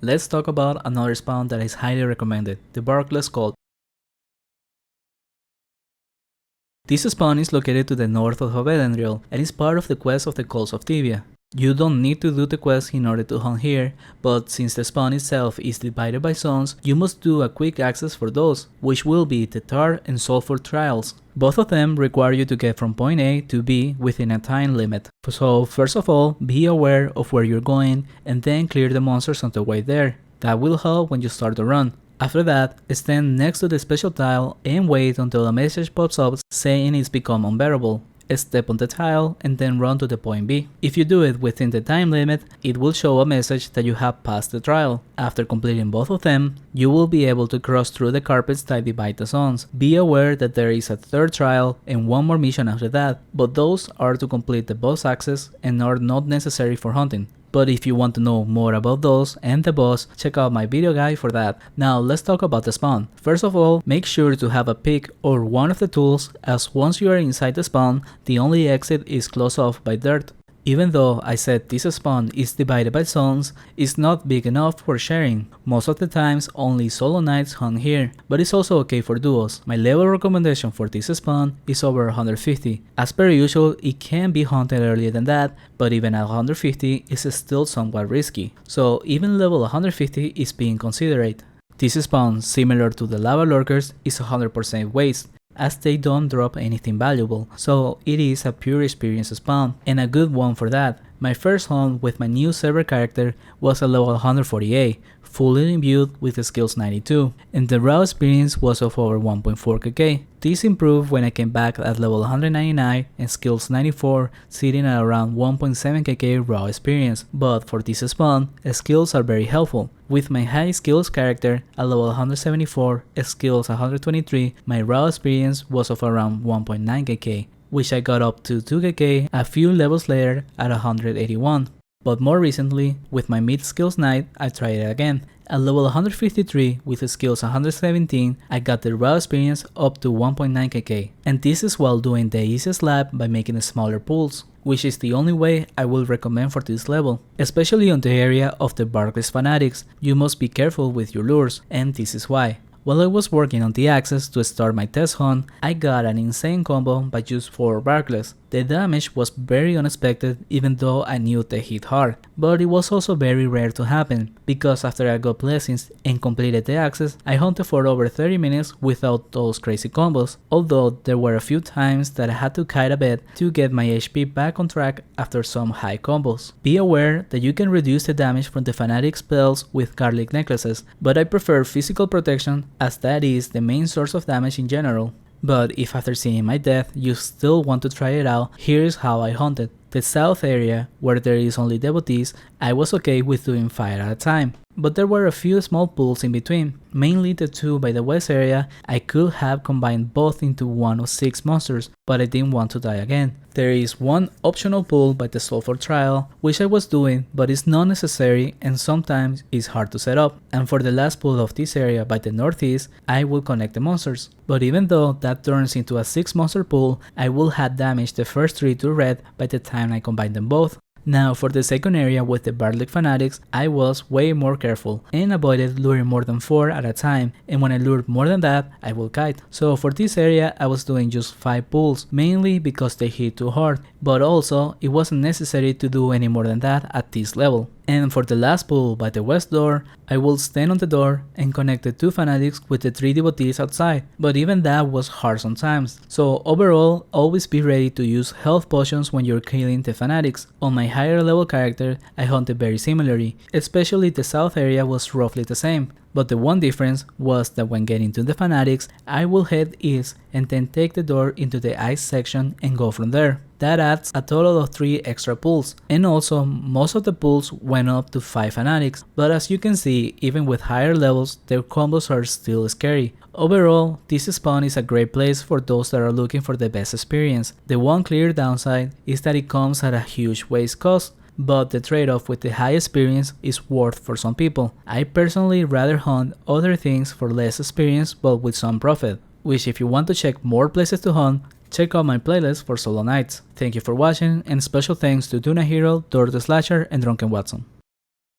let's talk about another spawn that is highly recommended, the Barkless cult. This spawn is located to the north of Elendriel and is part of the quest of the Cults of Tibia. You don't need to do the quest in order to hunt here, but since the spawn itself is divided by zones, you must do a quick access for those, which will be the Tar and Sulfur trials. Both of them require you to get from point A to B within a time limit. So first of all, be aware of where you're going and then clear the monsters on the way there. That will help when you start the run. After that, stand next to the special tile and wait until a message pops up saying it's become unbearable. Step on the tile and then run to the point B. If you do it within the time limit, it will show a message that you have passed the trial. After completing both of them, you will be able to cross through the carpets that divide the zones. Be aware that there is a third trial and one more mission after that, but those are to complete the boss access and are not necessary for hunting. But if you want to know more about those and the boss, check out my video guide for that. Now let's talk about the spawn. First of all, make sure to have a pick or one of the tools, as once you are inside the spawn, the only exit is closed off by dirt. Even though I said this spawn is divided by zones, it's not big enough for sharing. Most of the times only solo knights hunt here, but it's also okay for duos. My level recommendation for this spawn is over 150. As per usual, it can be hunted earlier than that, but even at 150 is still somewhat risky. So even level 150 is being considered. This spawn, similar to the lava lurkers, is 100% waste, as they don't drop anything valuable, so it is a pure experience spawn, and a good one for that. My first hunt with my new server character was a level 148, fully imbued with the skills 92, and the raw experience was of over 1.4kk. This improved when I came back at level 199 and skills 94, sitting at around 1.7kk raw experience, but for this spawn, skills are very helpful. With my high skills character at level 174, skills 123, my raw experience was of around 1.9kk, which I got up to 2kk a few levels later at 181. But more recently, with my mid skills knight, I tried it again. At level 153 with the skills 117, I got the raw experience up to 1.9kk, and this is while doing the easiest lap by making smaller pools, which is the only way I will recommend for this level. Especially on the area of the Barkless fanatics, you must be careful with your lures, and this is why. While I was working on the access to start my test hunt, I got an insane combo by just 4 Barkless. The damage was very unexpected, even though I knew they hit hard, but it was also very rare to happen, because after I got blessings and completed the access, I hunted for over 30 minutes without those crazy combos, although there were a few times that I had to kite a bit to get my HP back on track after some high combos. Be aware that you can reduce the damage from the fanatic spells with garlic necklaces, but I prefer physical protection as that is the main source of damage in general. But if after seeing my death you still want to try it out, here's how I hunted. The south area, where there is only devotees, I was okay with doing 5 at a time. But there were a few small pools in between, mainly the 2 by the west area. I could have combined both into one of 6 monsters, but I didn't want to die again. There is one optional pool by the sulfur trial, which I was doing, but it's not necessary and sometimes it's hard to set up. And for the last pool of this area by the northeast, I will connect the monsters. But even though that turns into a 6 monster pool, I will have damaged the first 3 to red by the time I combine them both. Now for the second area with the Barkless fanatics, I was way more careful and avoided luring more than 4 at a time, and when I lured more than that, I will kite. So for this area I was doing just 5 pulls, mainly because they hit too hard, but also it wasn't necessary to do any more than that at this level. And for the last pull by the west door, I will stand on the door and connect the 2 fanatics with the 3 devotees outside, but even that was hard sometimes. So overall, always be ready to use health potions when you're killing the fanatics. On my higher level character, I hunted very similarly, especially the south area was roughly the same. But the one difference was that when getting to the fanatics, I will head east and then take the door into the ice section and go from there. That adds a total of 3 extra pulls, and also most of the pulls went up to 5 fanatics, but as you can see, even with higher levels, their combos are still scary. Overall, this spawn is a great place for those that are looking for the best experience. The one clear downside is that it comes at a huge waste cost, but the trade-off with the high experience is worth for some people. I personally rather hunt other things for less experience but with some profit, which if you want to check more places to hunt, check out my playlist for solo nights. Thank you for watching, and special thanks to Tuna Hero, Dor the Slasher, and Drunken Watson.